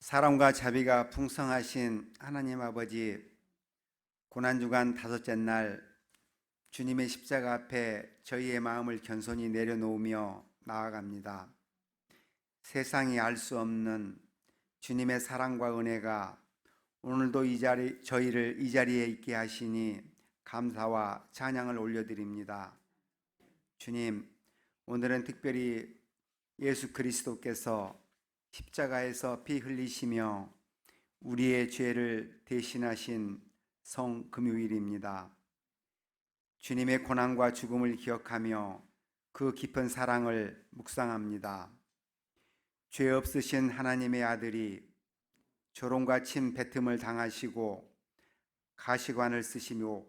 사랑과 자비가 풍성하신 하나님 아버지, 고난주간 다섯째 날 주님의 십자가 앞에 저희의 마음을 견손히 내려놓으며 나아갑니다. 세상이 알 수 없는 주님의 사랑과 은혜가 오늘도 저희를 이 자리에 있게 하시니 감사와 찬양을 올려드립니다. 주님, 오늘은 특별히 예수 그리스도께서 십자가에서 피 흘리시며 우리의 죄를 대신하신 성금요일입니다. 주님의 고난과 죽음을 기억하며 그 깊은 사랑을 묵상합니다. 죄 없으신 하나님의 아들이 조롱과 침 뱉음을 당하시고 가시관을 쓰시며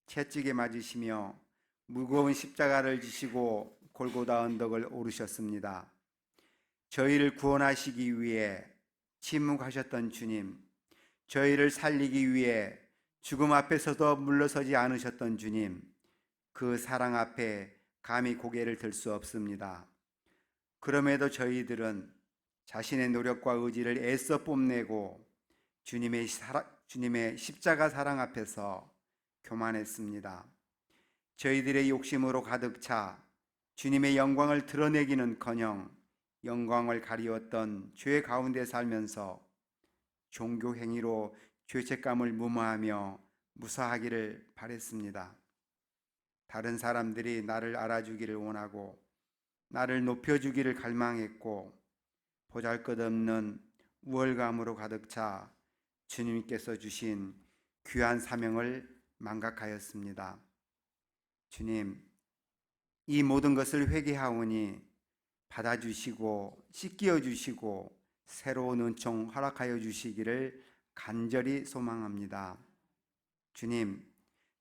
채찍에 맞으시며 무거운 십자가를 지시고 골고다 언덕을 오르셨습니다. 저희를 구원하시기 위해 침묵하셨던 주님, 저희를 살리기 위해 죽음 앞에서도 물러서지 않으셨던 주님, 그 사랑 앞에 감히 고개를 들 수 없습니다. 그럼에도 저희들은 자신의 노력과 의지를 애써 뽐내고 주님의 십자가 사랑 앞에서 교만했습니다. 저희들의 욕심으로 가득 차 주님의 영광을 드러내기는커녕 영광을 가리웠던 죄 가운데 살면서 종교 행위로 죄책감을 무마하며 무사하기를 바랬습니다. 다른 사람들이 나를 알아주기를 원하고 나를 높여주기를 갈망했고 보잘것없는 우월감으로 가득 차 주님께서 주신 귀한 사명을 망각하였습니다. 주님, 이 모든 것을 회개하오니 받아주시고 씻겨 주시고 새로운 은총 허락하여 주시기를 간절히 소망합니다. 주님,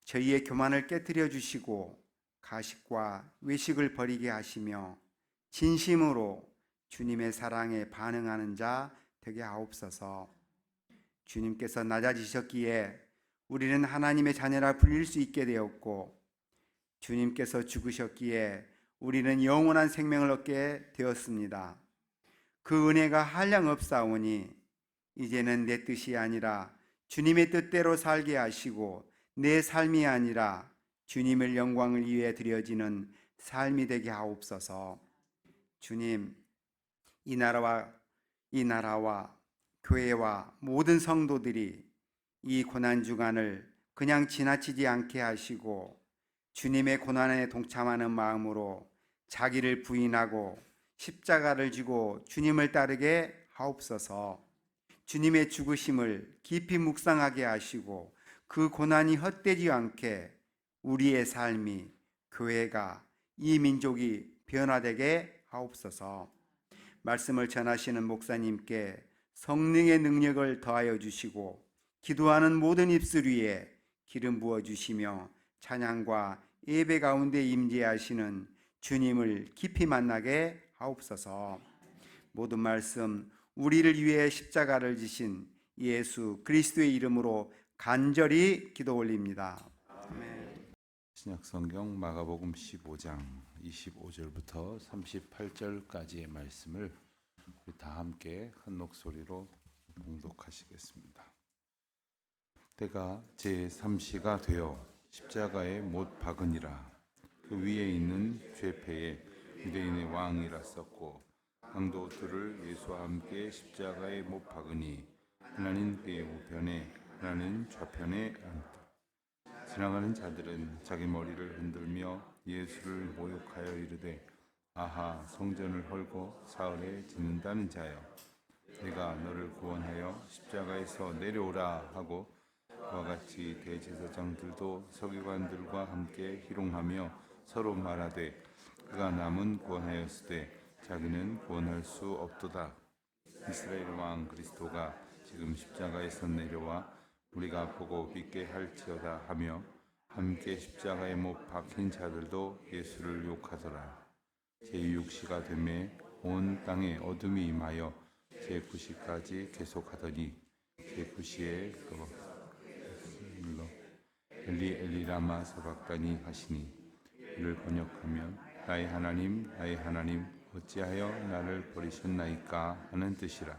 저희의 교만을 깨뜨려 주시고 가식과 외식을 버리게 하시며 진심으로 주님의 사랑에 반응하는 자 되게 하옵소서. 주님께서 낮아지셨기에 우리는 하나님의 자녀라 불릴 수 있게 되었고, 주님께서 죽으셨기에 우리는 영원한 생명을 얻게 되었습니다. 그 은혜가 한량없사오니 이제는 내 뜻이 아니라 주님의 뜻대로 살게 하시고 내 삶이 아니라 주님의 영광을 위해 드려지는 삶이 되게 하옵소서. 주님, 이 나라와 교회와 모든 성도들이 이 고난주간을 그냥 지나치지 않게 하시고 주님의 고난에 동참하는 마음으로 자기를 부인하고 십자가를 지고 주님을 따르게 하옵소서. 주님의 죽으심을 깊이 묵상하게 하시고 그 고난이 헛되지 않게 우리의 삶이, 교회가, 이 민족이 변화되게 하옵소서. 말씀을 전하시는 목사님께 성령의 능력을 더하여 주시고 기도하는 모든 입술 위에 기름 부어 주시며 찬양과 예배 가운데 임재하시는 주님을 깊이 만나게 하옵소서. 모든 말씀 우리를 위해 십자가를 지신 예수 그리스도의 이름으로 간절히 기도 올립니다. 아멘. 신약성경 마가복음 15장 25절부터 38절까지의 말씀을 우리 다 함께 큰 목소리로 봉독하시겠습니다. 때가 제3시가 되어 십자가에 못 박으니라. 그 위에 있는 죄패에 유대인의 왕이라 썼고 강도들을 예수와 함께 십자가에 못 박으니 하나는 그의 우편에 하나는 좌편에 앉다. 지나가는 자들은 자기 머리를 흔들며 예수를 모욕하여 이르되 아하, 성전을 헐고 사흘에 짓는다는 자여, 내가 너를 구원하여 십자가에서 내려오라 하고 그와 같이 대제사장들도 서기관들과 함께 희롱하며 서로 말하되 그가 남은 구원하였으되 자기는 구원할 수 없도다. 이스라엘 왕 그리스도가 지금 십자가에서 내려와 우리가 보고 믿게 할지어다 하며 함께 십자가에 못 박힌 자들도 예수를 욕하더라. 제6시가 되매 온 땅에 어둠이 임하여 제9시까지 계속하더니 제9시에 엘리 엘리 라마 사박다니 하시니 이를 번역하면 나의 하나님 어찌하여 나를 버리셨나이까 하는 뜻이라.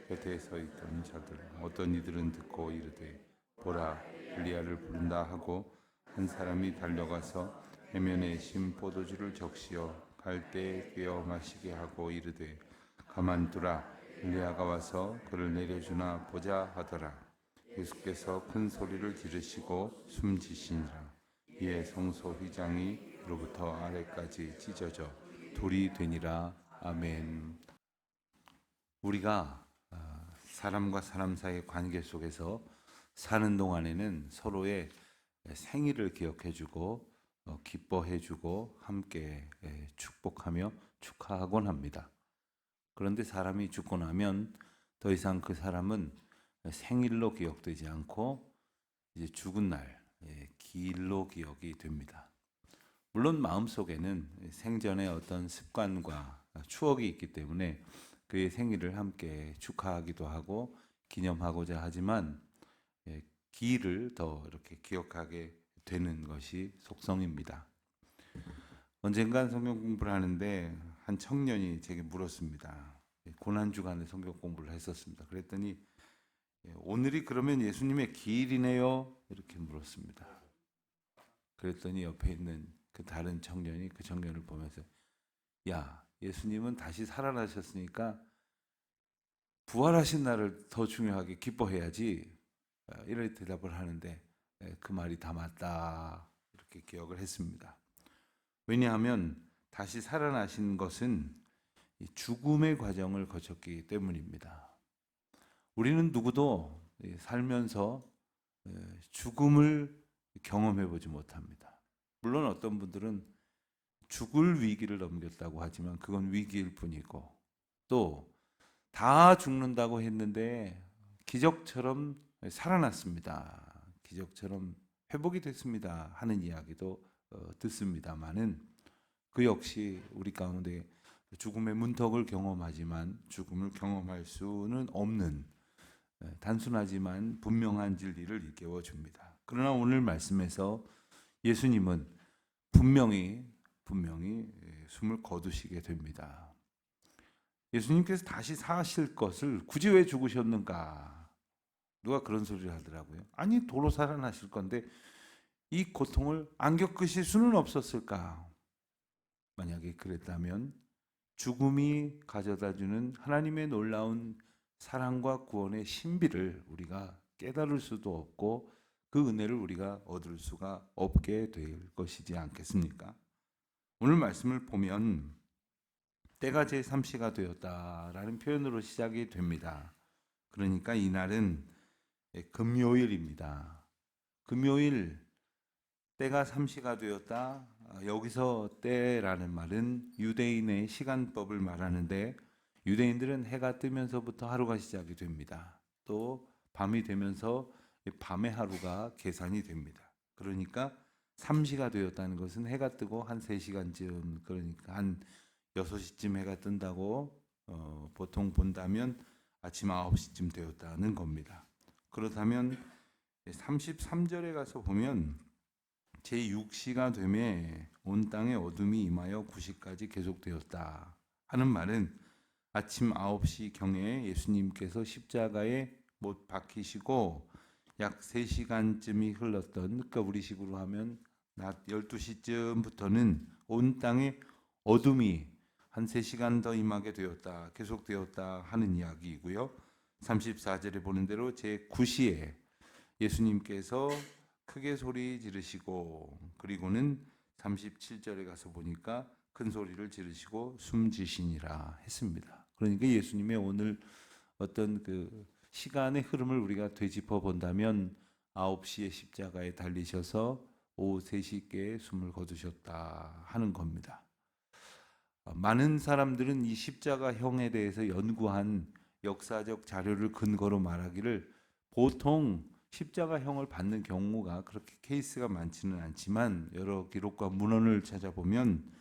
곁에 서 있던 자들 어떤 이들은 듣고 이르되 보라 엘리야를 부른다 하고 한 사람이 달려가서 해면에 심 포도주를 적시어 갈대에 que어 마시게 하고 이르되 가만두라 엘리야가 와서 그를 내려주나 보자 하더라. 예수께서 큰 소리를 지르시고 숨지시니라. 이에 성소 휘장이 위로부터 아래까지 찢어져 돌이 되니라. 아멘. 우리가 사람과 사람 사이의 관계 속에서 사는 동안에는 서로의 생일을 기억해주고 기뻐해주고 함께 축복하며 축하하곤 합니다. 그런데 사람이 죽고 나면 더 이상 그 사람은 생일로 기억되지 않고 이제 죽은 날 기일로 기억이 됩니다. 물론 마음속에는 생전의 어떤 습관과 추억이 있기 때문에 그의 생일을 함께 축하하기도 하고 기념하고자 하지만 기일을 더 이렇게 기억하게 되는 것이 속성입니다. 언젠간 성경 공부를 하는데 한 청년이 제게 물었습니다. 고난주간에 성경 공부를 했었습니다. 그랬더니 오늘이 그러면 예수님의 기일이네요? 이렇게 물었습니다. 그랬더니 옆에 있는 그 다른 청년이 그 청년을 보면서 야, 예수님은 다시 살아나셨으니까 부활하신 날을 더 중요하게 기뻐해야지, 이렇게 대답을 하는데 그 말이 다 맞다 이렇게 기억을 했습니다. 왜냐하면 다시 살아나신 것은 죽음의 과정을 거쳤기 때문입니다. 우리는 누구도 살면서 죽음을 경험해 보지 못합니다. 물론 어떤 분들은 죽을 위기를 넘겼다고 하지만 그건 위기일 뿐이고, 또 다 죽는다고 했는데 기적처럼 살아났습니다. 기적처럼 회복이 됐습니다 하는 이야기도 듣습니다만은 그 역시 우리 가운데 죽음의 문턱을 경험하지만 죽음을 경험할 수는 없는 단순하지만 분명한 진리를 일깨워 줍니다. 그러나 오늘 말씀에서 예수님은 분명히 숨을 거두시게 됩니다. 예수님께서 다시 사실 것을 굳이 왜 죽으셨는가? 누가 그런 소리를 하더라고요. 아니, 도로 살아나실 건데 이 고통을 안 겪으실 수는 없었을까? 만약에 그랬다면 죽음이 가져다주는 하나님의 놀라운 사랑과 구원의 신비를 우리가 깨달을 수도 없고 그 은혜를 우리가 얻을 수가 없게 될 것이지 않겠습니까? 오늘 말씀을 보면 때가 제3시가 되었다라는 표현으로 시작이 됩니다. 그러니까 이날은 금요일입니다. 금요일 때가 3시가 되었다. 여기서 때라는 말은 유대인의 시간법을 말하는데 유대인들은 해가 뜨면서부터 하루가 시작이 됩니다. 또 밤이 되면서 밤의 하루가 계산이 됩니다. 그러니까 3시가 되었다는 것은 해가 뜨고 한 3시간쯤, 그러니까 한 6시쯤 해가 뜬다고 보통 본다면 아침 9시쯤 되었다는 겁니다. 그렇다면 33절에 가서 보면 제6시가 되매 온 땅에 어둠이 임하여 9시까지 계속되었다 하는 말은 아침 9시 경에 예수님께서 십자가에 못 박히시고 약 3시간쯤이 흘렀던, 그러니까 우리식으로 하면 낮 12시쯤부터는 온 땅에 어둠이 한 3시간 더 임하게 되었다, 계속되었다 하는 이야기이고요. 34절에 보는 대로 제9시에 예수님께서 크게 소리 지르시고, 그리고는 37절에 가서 보니까 큰 소리를 지르시고 숨지시니라 했습니다. 그러니까 예수님의 오늘 어떤 그 시간의 흐름을 우리가 되짚어 본다면 9시에 십자가에 달리셔서 오후 3시께 숨을 거두셨다 하는 겁니다. 많은 사람들은 이 십자가형에 대해서 연구한 역사적 자료를 근거로 말하기를 보통 십자가형을 받는 경우가 그렇게 케이스가 많지는 않지만 여러 기록과 문헌을 찾아보면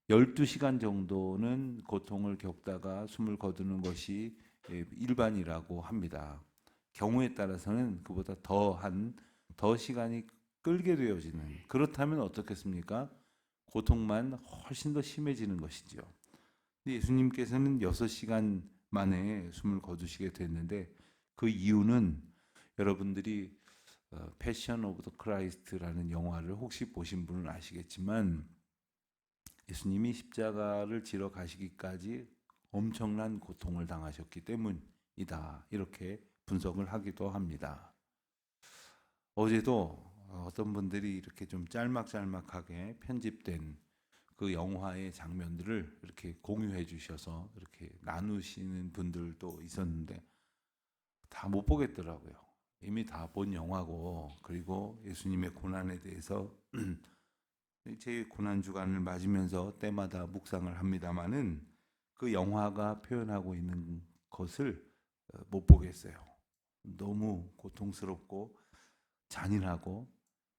12시간 정도는 고통을 겪다가 숨을 거두는 것이 일반이라고 합니다. 경우에 따라서는 그보다 더 시간이 끌게 되어지는, 그렇다면 어떻겠습니까? 고통만 훨씬 더 심해지는 것이죠. 예수님께서는 6시간 만에 숨을 거두시게 됐는데, 그 이유는 여러분들이 패션 오브 더 크라이스트라는 영화를 혹시 보신 분은 아시겠지만, 예수님이 십자가를 지러 가시기까지 엄청난 고통을 당하셨기 때문이다, 이렇게 분석을 하기도 합니다. 어제도 어떤 분들이 이렇게 좀 짤막짤막하게 편집된 그 영화의 장면들을 이렇게 공유해 주셔서 이렇게 나누시는 분들도 있었는데, 다 못 보겠더라고요. 이미 다 본 영화고, 그리고 예수님의 고난에 대해서 제 고난 주간을 맞으면서 때마다 묵상을 합니다마는, 그 영화가 표현하고 있는 것을 못 보겠어요. 너무 고통스럽고 잔인하고,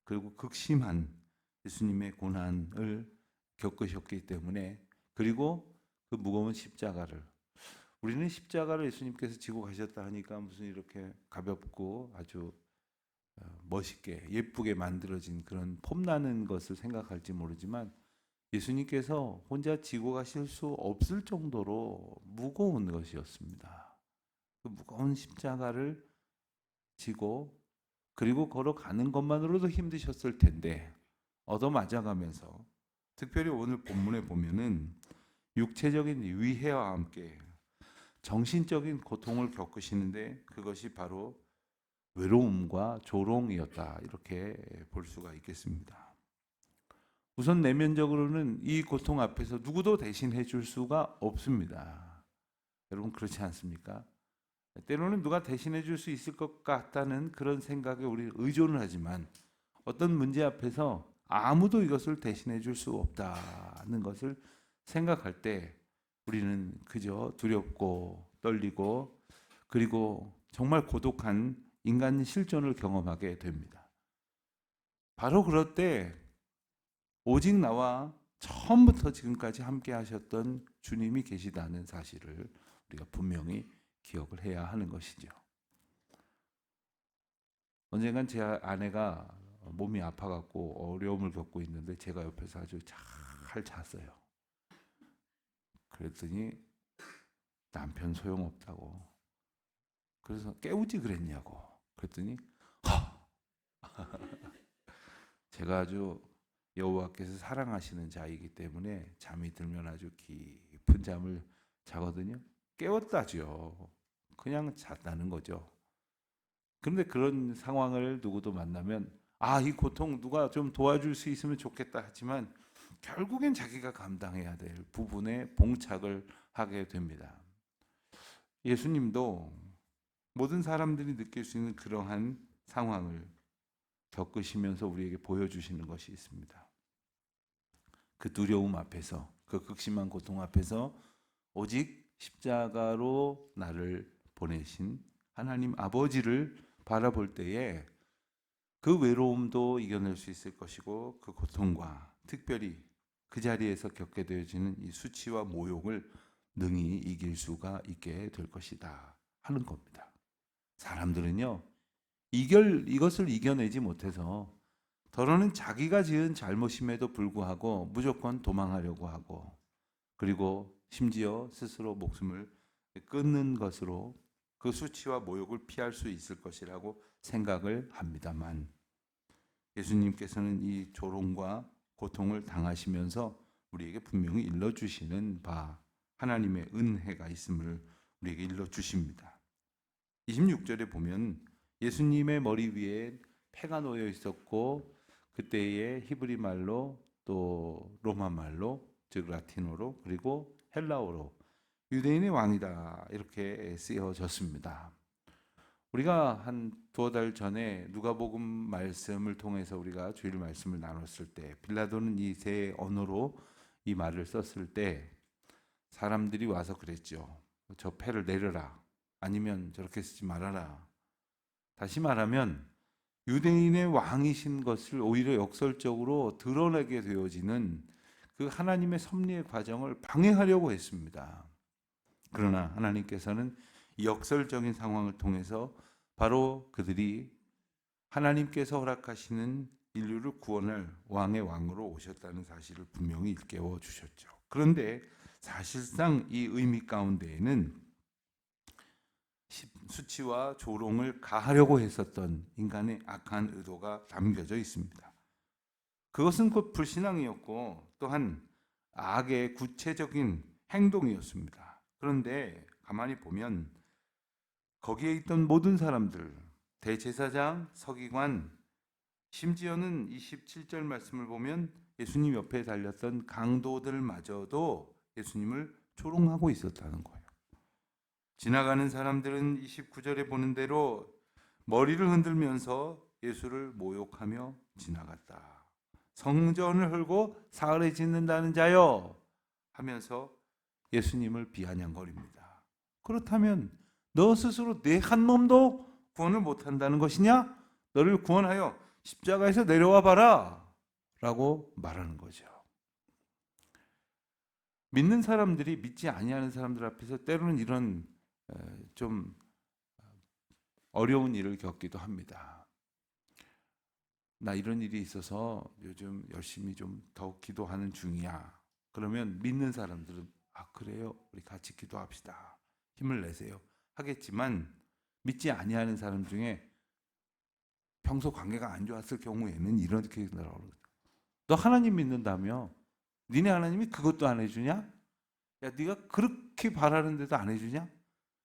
그리고 극심한 예수님의 고난을 겪으셨기 때문에, 그리고 그 무거운 십자가를, 우리는 십자가를 예수님께서 지고 가셨다 하니까 무슨 이렇게 가볍고 아주 멋있게 예쁘게 만들어진 그런 폼나는 것을 생각할지 모르지만, 예수님께서 혼자 지고 가실 수 없을 정도로 무거운 것이었습니다. 그 무거운 십자가를 지고, 그리고 걸어가는 것만으로도 힘드셨을 텐데, 얻어맞아가면서, 특별히 오늘 본문에 보면은 육체적인 위해와 함께 정신적인 고통을 겪으시는데, 그것이 바로 외로움과 조롱이었다, 이렇게 볼 수가 있겠습니다. 우선 내면적으로는 이 고통 앞에서 누구도 대신해 줄 수가 없습니다. 여러분, 그렇지 않습니까? 때로는 누가 대신해 줄 수 있을 것 같다는 그런 생각에 우리 의존을 하지만, 어떤 문제 앞에서 아무도 이것을 대신해 줄 수 없다는 것을 생각할 때 우리는 그저 두렵고 떨리고, 그리고 정말 고독한 인간 실존을 경험하게 됩니다. 바로 그럴 때 오직 나와 처음부터 지금까지 함께 하셨던 주님이 계시다는 사실을 우리가 분명히 기억을 해야 하는 것이죠. 언젠간 제 아내가 몸이 아파갖고 어려움을 겪고 있는데, 제가 옆에서 아주 잘 잤어요. 그랬더니 남편 소용없다고, 그래서 깨우지 그랬냐고, 그랬더니 제가 아주 여호와께서 사랑하시는 자이기 때문에 잠이 들면 아주 깊은 잠을 자거든요. 깨웠다죠. 그냥 잤다는 거죠. 그런데 그런 상황을 누구도 만나면, 이 고통 누가 좀 도와줄 수 있으면 좋겠다 하지만, 결국엔 자기가 감당해야 될 부분에 봉착을 하게 됩니다. 예수님도 모든 사람들이 느낄 수 있는 그러한 상황을 겪으시면서 우리에게 보여주시는 것이 있습니다. 그 두려움 앞에서, 그 극심한 고통 앞에서 오직 십자가로 나를 보내신 하나님 아버지를 바라볼 때에 그 외로움도 이겨낼 수 있을 것이고, 그 고통과 특별히 그 자리에서 겪게 되어지는 이 수치와 모욕을 능히 이길 수가 있게 될 것이다 하는 겁니다. 사람들은요, 이것을 이겨내지 못해서 더러는 자기가 지은 잘못임에도 불구하고 무조건 도망하려고 하고, 그리고 심지어 스스로 목숨을 끊는 것으로 그 수치와 모욕을 피할 수 있을 것이라고 생각을 합니다만, 예수님께서는 이 조롱과 고통을 당하시면서 우리에게 분명히 일러주시는 바, 하나님의 은혜가 있음을 우리에게 일러주십니다. 26절에 보면 예수님의 머리 위에 패가 놓여 있었고, 그때의 히브리 말로 또 로마 말로, 즉 라틴어로, 그리고 헬라어로 유대인의 왕이다, 이렇게 쓰여졌습니다. 우리가 한 두어 달 전에 누가복음 말씀을 통해서 우리가 주일 말씀을 나눴을 때, 빌라도는 이 세 언어로 이 말을 썼을 때 사람들이 와서 그랬죠. 저 패를 내려라, 아니면 저렇게 쓰지 말아라. 다시 말하면 유대인의 왕이신 것을 오히려 역설적으로 드러내게 되어지는 그 하나님의 섭리의 과정을 방해하려고 했습니다. 그러나 하나님께서는 역설적인 상황을 통해서 바로 그들이 하나님께서 허락하시는 인류를 구원할 왕의 왕으로 오셨다는 사실을 분명히 일깨워 주셨죠. 그런데 사실상 이 의미 가운데에는 수치와 조롱을 가하려고 했었던 인간의 악한 의도가 담겨져 있습니다. 그것은 곧 불신앙이었고 또한 악의 구체적인 행동이었습니다. 그런데 가만히 보면 거기에 있던 모든 사람들, 대제사장, 서기관, 심지어는 27절 말씀을 보면 예수님 옆에 달렸던 강도들마저도 예수님을 조롱하고 있었다는 거예요. 지나가는 사람들은 29절에 보는 대로 머리를 흔들면서 예수를 모욕하며 지나갔다. 성전을 헐고 사흘에 짓는다는 자여 하면서 예수님을 비아냥거립니다. 그렇다면 너 스스로 내 한 몸도 구원을 못한다는 것이냐? 너를 구원하여 십자가에서 내려와 봐라 라고 말하는 거죠. 믿는 사람들이 믿지 아니하는 사람들 앞에서 때로는 이런 좀 어려운 일을 겪기도 합니다. 나 이런 일이 있어서 요즘 열심히 좀 더욱 기도하는 중이야. 그러면 믿는 사람들은 아 그래요? 우리 같이 기도합시다. 힘을 내세요. 하겠지만 믿지 아니하는 사람 중에 평소 관계가 안 좋았을 경우에는 이렇게 나오는 너 하나님 믿는다며? 니네 하나님이 그것도 안 해주냐? 야 네가 그렇게 바라는데도 안 해주냐?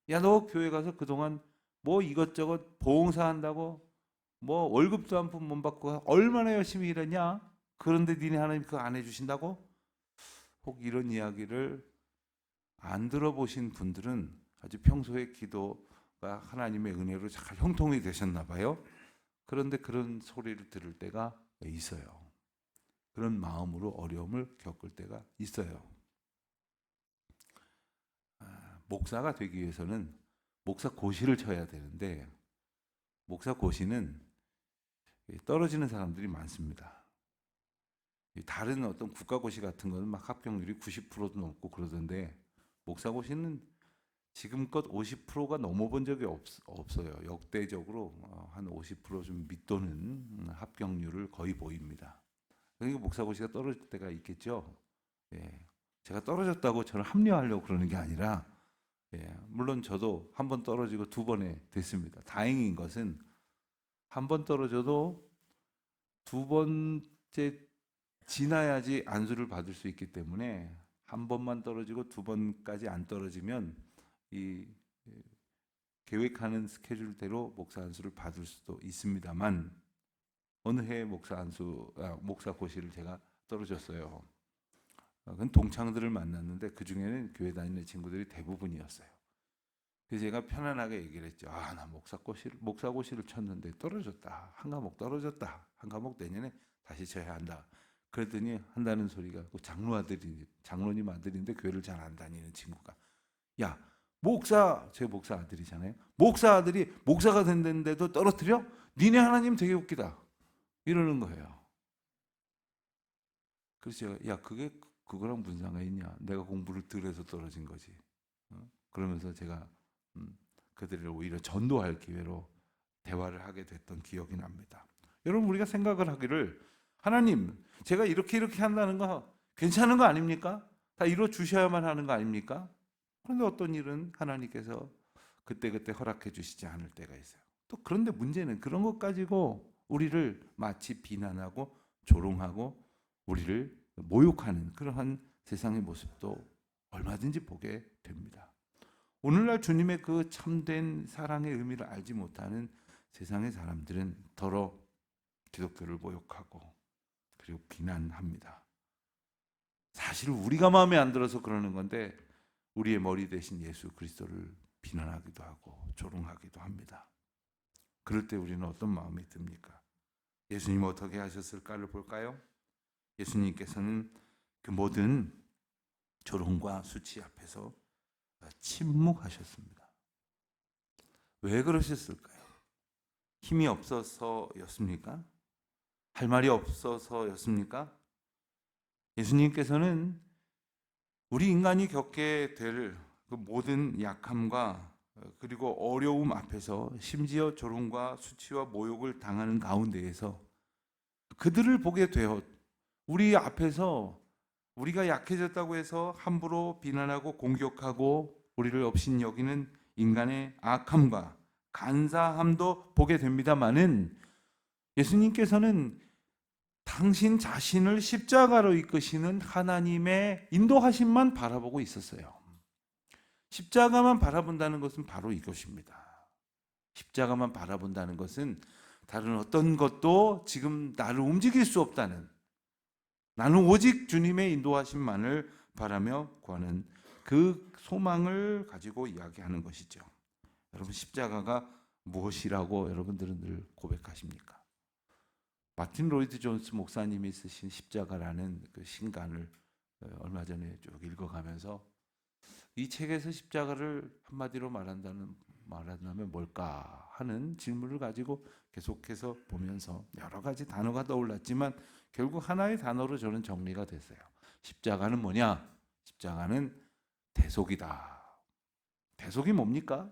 야 너 교회 가서 그동안 뭐 이것저것 봉사한다고 뭐 월급도 한 푼 못 받고 얼마나 열심히 일했냐? 그런데 니네 하나님 그거 안 해주신다고? 혹 이런 이야기를 안 들어보신 분들은 아주 평소에 기도가 하나님의 은혜로 잘 형통이 되셨나 봐요. 그런데 그런 소리를 들을 때가 있어요. 그런 마음으로 어려움을 겪을 때가 있어요. 목사가 되기 위해서는 목사 고시를 쳐야 되는데 목사 고시는 떨어지는 사람들이 많습니다. 다른 어떤 국가고시 같은 거는 막 합격률이 90%도 넘고 그러던데 목사 고시는 지금껏 50%가 넘어본 적이 없어요. 역대적으로 한 50%좀 밑도는 합격률을 거의 보입니다. 그러니까 목사 고시가 떨어질 때가 있겠죠. 예. 제가 떨어졌다고 저는 합리화하려고 그러는 게 아니라 물론 저도 한 번 떨어지고 두 번에 됐습니다. 다행인 것은 한 번 떨어져도 두 번째 지나야지 안수를 받을 수 있기 때문에 한 번만 떨어지고 두 번까지 안 떨어지면 이 계획하는 스케줄대로 목사 안수를 받을 수도 있습니다만 어느 해 목사 고시를 제가 떨어졌어요. 그건 동창들을 만났는데 그 중에는 교회 다니는 친구들이 대부분이었어요. 그래서 제가 편안하게 얘기를 했죠. 나 목사 고시를 쳤는데 떨어졌다. 한 과목 떨어졌다. 한 과목 내년에 다시 쳐야 한다. 그랬더니 한다는 소리가 장로님 아들인데 교회를 잘 안 다니는 친구가 야 제 목사 아들이잖아요. 목사 아들이 목사가 된다는데도 떨어뜨려? 니네 하나님 되게 웃기다. 이러는 거예요. 그래서 제가 야 그거랑 무슨 상관이 있냐? 내가 공부를 덜 해서 떨어진 거지. 그러면서 제가 그들을 오히려 전도할 기회로 대화를 하게 됐던 기억이 납니다. 여러분 우리가 생각을 하기를 하나님 제가 이렇게 한다는 거 괜찮은 거 아닙니까? 다 이루어 주셔야만 하는 거 아닙니까? 그런데 어떤 일은 하나님께서 그때그때 허락해 주시지 않을 때가 있어요. 또 그런데 문제는 그런 것 가지고 우리를 마치 비난하고 조롱하고 우리를 모욕하는 그러한 세상의 모습도 얼마든지 보게 됩니다. 오늘날 주님의 그 참된 사랑의 의미를 알지 못하는 세상의 사람들은 더러 기독교를 모욕하고 그리고 비난합니다. 사실 우리가 마음에 안 들어서 그러는 건데 우리의 머리 대신 예수 그리스도를 비난하기도 하고 조롱하기도 합니다. 그럴 때 우리는 어떤 마음이 듭니까? 예수님 어떻게 하셨을까를 볼까요? 예수님께서는 그 모든 조롱과 수치 앞에서 침묵하셨습니다. 왜 그러셨을까요? 힘이 없어서였습니까? 할 말이 없어서였습니까? 예수님께서는 우리 인간이 겪게 될 그 모든 약함과 그리고 어려움 앞에서 심지어 조롱과 수치와 모욕을 당하는 가운데에서 그들을 보게 되어 우리 앞에서 우리가 약해졌다고 해서 함부로 비난하고 공격하고 우리를 업신여기는 인간의 악함과 간사함도 보게 됩니다마는 예수님께서는 당신 자신을 십자가로 이끄시는 하나님의 인도하심만 바라보고 있었어요. 십자가만 바라본다는 것은 바로 이것입니다. 십자가만 바라본다는 것은 다른 어떤 것도 지금 나를 움직일 수 없다는, 나는 오직 주님의 인도하심만을 바라며 구하는 그 소망을 가지고 이야기하는 것이죠. 여러분, 십자가가 무엇이라고 여러분들은 늘 고백하십니까? 마틴 로이드 존스 목사님이 쓰신 십자가라는 그 신간을 얼마 전에 쭉 읽어가면서 이 책에서 십자가를 한마디로 말한다면 뭘까 하는 질문을 가지고 계속해서 보면서 여러 가지 단어가 떠올랐지만 결국 하나의 단어로 저는 정리가 됐어요. 십자가는 뭐냐? 십자가는 대속이다. 대속이 뭡니까?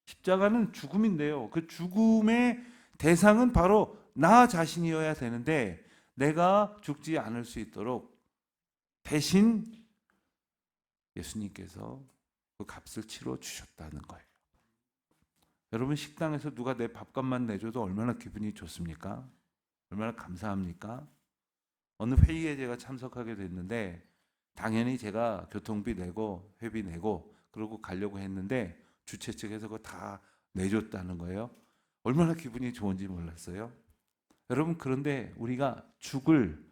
십자가는 죽음인데요. 그 죽음의 대상은 바로 나 자신이어야 되는데 내가 죽지 않을 수 있도록 대신 예수님께서 그 값을 치러 주셨다는 거예요. 여러분, 식당에서 누가 내 밥값만 내줘도 얼마나 기분이 좋습니까? 얼마나 감사합니까? 어느 회의에 제가 참석하게 됐는데 당연히 제가 교통비 내고 회비 내고 그러고 가려고 했는데 주최 측에서 그거 다 내줬다는 거예요. 얼마나 기분이 좋은지 몰랐어요. 여러분, 그런데 우리가 죽을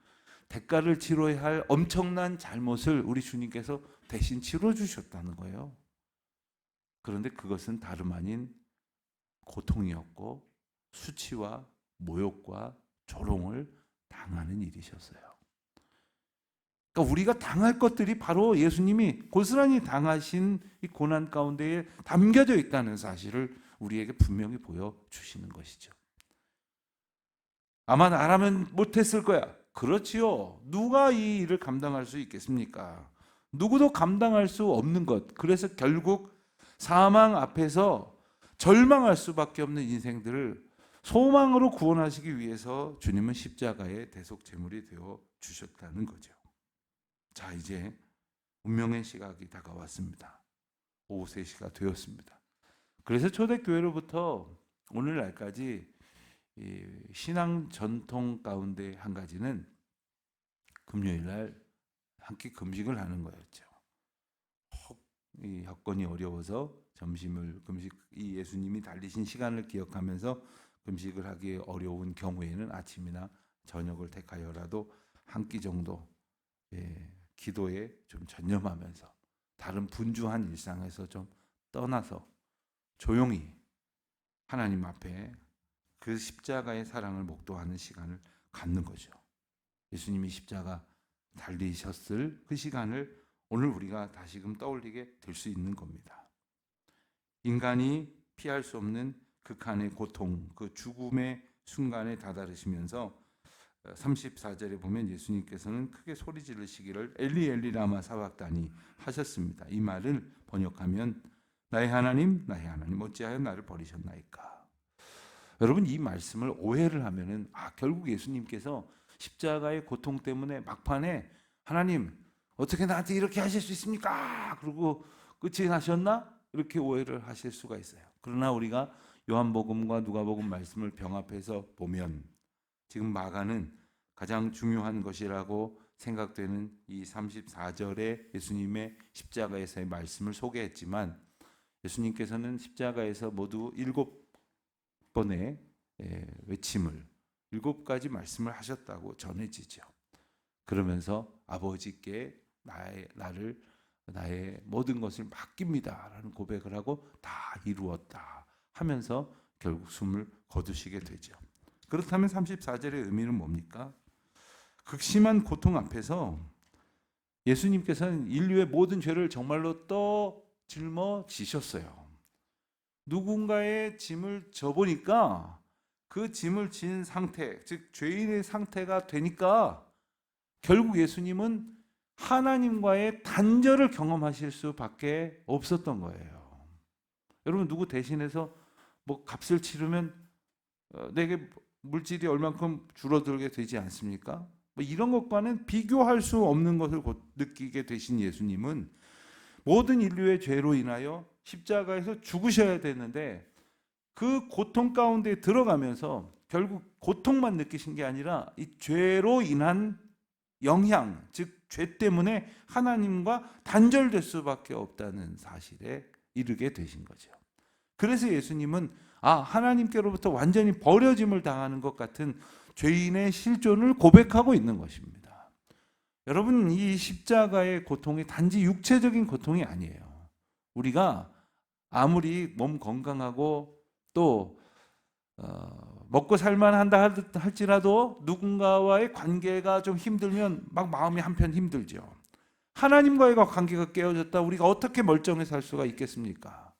대가를 치러야 할 엄청난 잘못을 우리 주님께서 대신 치러주셨다는 거예요. 그런데 그것은 다름 아닌 고통이었고 수치와 모욕과 조롱을 당하는 일이셨어요. 그러니까 우리가 당할 것들이 바로 예수님이 고스란히 당하신 이 고난 가운데에 담겨져 있다는 사실을 우리에게 분명히 보여주시는 것이죠. 아마 나라면 못했을 거야. 그렇지요. 누가 이 일을 감당할 수 있겠습니까? 누구도 감당할 수 없는 것. 그래서 결국 사망 앞에서 절망할 수밖에 없는 인생들을 소망으로 구원하시기 위해서 주님은 십자가의 대속 제물이 되어 주셨다는 거죠. 자, 이제 운명의 시각이 다가왔습니다. 오후 3시가 되었습니다. 그래서 초대교회로부터 오늘날까지 이 신앙 전통 가운데 한 가지는 금요일날 한 끼 금식을 하는 거였죠. 이 여건이 어려워서 점심을 금식, 이 예수님이 달리신 시간을 기억하면서 금식을 하기 어려운 경우에는 아침이나 저녁을 택하여라도 한 끼 정도 기도에 좀 전념하면서 다른 분주한 일상에서 좀 떠나서 조용히 하나님 앞에 그 십자가의 사랑을 목도하는 시간을 갖는 거죠. 예수님이 십자가 달리셨을 그 시간을 오늘 우리가 다시금 떠올리게 될 수 있는 겁니다. 인간이 피할 수 없는 극한의 고통, 그 죽음의 순간에 다다르시면서 34절에 보면 예수님께서는 크게 소리 지르시기를 엘리 엘리 라마 사박다니 하셨습니다. 이 말을 번역하면 나의 하나님 어찌하여 나를 버리셨나이까. 여러분, 이 말씀을 오해를 하면은 결국 예수님께서 십자가의 고통 때문에 막판에 하나님 어떻게 나한테 이렇게 하실 수 있습니까? 그리고 끝이 나셨나? 이렇게 오해를 하실 수가 있어요. 그러나 우리가 요한복음과 누가복음 말씀을 병합해서 보면 지금 마가는 가장 중요한 것이라고 생각되는 이 34절의 예수님의 십자가에서의 말씀을 소개했지만 예수님께서는 십자가에서 모두 7번의 외침을 7가지 말씀을 하셨다고 전해지죠. 그러면서 아버지께 나의 모든 것을 맡깁니다 라는 고백을 하고 다 이루었다 하면서 결국 숨을 거두시게 되죠. 그렇다면 34절의 의미는 뭡니까? 극심한 고통 앞에서 예수님께서는 인류의 모든 죄를 정말로 짊어지셨어요. 누군가의 짐을 져보니까 그 짐을 진 상태, 즉 죄인의 상태가 되니까 결국 예수님은 하나님과의 단절을 경험하실 수밖에 없었던 거예요. 여러분, 누구 대신해서 뭐 값을 치르면 내게 물질이 얼만큼 줄어들게 되지 않습니까? 뭐 이런 것과는 비교할 수 없는 것을 느끼게 되신 예수님은 모든 인류의 죄로 인하여 십자가에서 죽으셔야 되는데 그 고통 가운데 들어가면서 결국 고통만 느끼신 게 아니라 이 죄로 인한 영향, 즉 죄 때문에 하나님과 단절될 수밖에 없다는 사실에 이르게 되신 거죠. 그래서 예수님은 하나님께로부터 완전히 버려짐을 당하는 것 같은 죄인의 실존을 고백하고 있는 것입니다. 여러분, 이 십자가의 고통이 단지 육체적인 고통이 아니에요. 우리가 아무리 몸 건강하고 또 먹고 살만한다 할지라도 누군가와의 관계가 좀 힘들면 막 마음이 한편 힘들죠. 하나님과의 관계가 깨어졌다 우리가 어떻게 멀쩡히 살 수가 있겠습니까?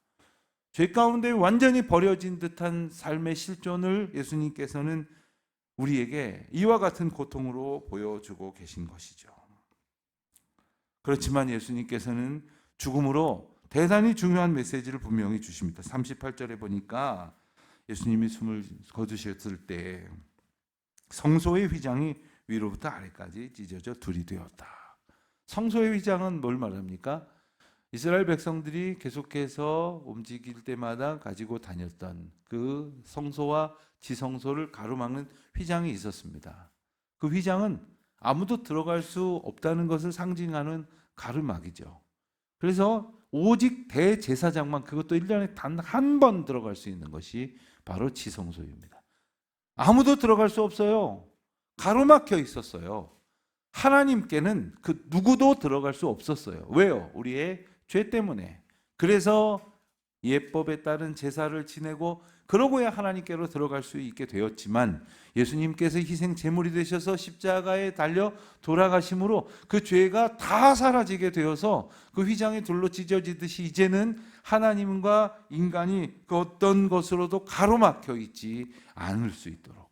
죄 가운데 완전히 버려진 듯한 삶의 실존을 예수님께서는 우리에게 이와 같은 고통으로 보여주고 계신 것이죠. 그렇지만 예수님께서는 죽음으로 대단히 중요한 메시지를 분명히 주십니다. 38절에 보니까 예수님이 숨을 거두셨을 때 성소의 휘장이 위로부터 아래까지 찢어져 둘이 되었다. 성소의 휘장은 뭘 말합니까? 이스라엘 백성들이 계속해서 움직일 때마다 가지고 다녔던 그 성소와 지성소를 가로막는 휘장이 있었습니다. 그 휘장은 아무도 들어갈 수 없다는 것을 상징하는 가르막이죠. 그래서 오직 대제사장만, 그것도 1년에 단 한 번 들어갈 수 있는 것이 바로 지성소입니다. 아무도 들어갈 수 없어요. 가로막혀 있었어요. 하나님께는 그 누구도 들어갈 수 없었어요. 왜요? 우리의 죄 때문에. 그래서 예법에 따른 제사를 지내고 그러고야 하나님께로 들어갈 수 있게 되었지만 예수님께서 희생 제물이 되셔서 십자가에 달려 돌아가심으로 그 죄가 다 사라지게 되어서 그 휘장이 둘로 찢어지듯이 이제는 하나님과 인간이 그 어떤 것으로도 가로막혀 있지 않을 수 있도록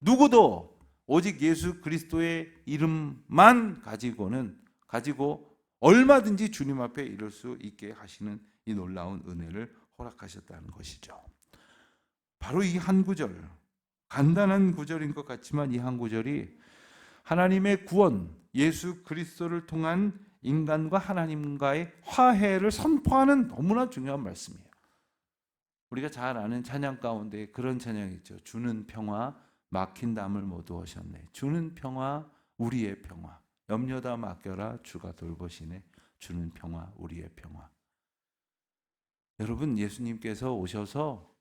누구도 오직 예수 그리스도의 이름만 가지고 얼마든지 주님 앞에 이를 수 있게 하시는 이 놀라운 은혜를 허락하셨다는 것이죠. 바로 이 한 구절, 간단한 구절인 것 같지만 이 한 구절이 하나님의 구원, 예수 그리스도를 통한 인간과 하나님과의 화해를 선포하는 너무나 중요한 말씀이에요. 우리가 잘 아는 찬양 가운데 그런 찬양이 있죠. 주는 평화, 막힌 담을 모두 하셨네. 주는 평화, 우리의 평화. 염려다 맡겨라, 주가 돌보시네. 주는 평화, 우리의 평화. 여러분, 예수님께서 오셔서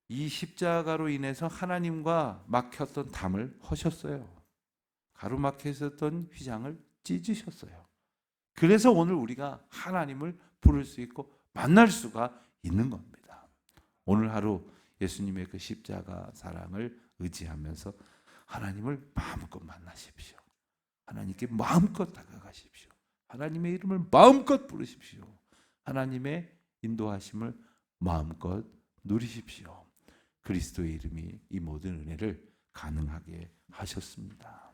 이 십자가로 인해서 하나님과 막혔던 담을 허셨어요. 가로막혀 있었던 휘장을 찢으셨어요. 그래서 오늘 우리가 하나님을 부를 수 있고 만날 수가 있는 겁니다. 오늘 하루 예수님의 그 십자가 사랑을 의지하면서 하나님을 마음껏 만나십시오. 하나님께 마음껏 다가가십시오. 하나님의 이름을 마음껏 부르십시오. 하나님의 인도하심을 마음껏 누리십시오. 그리스도의 이름이 이 모든 은혜를 가능하게 하셨습니다.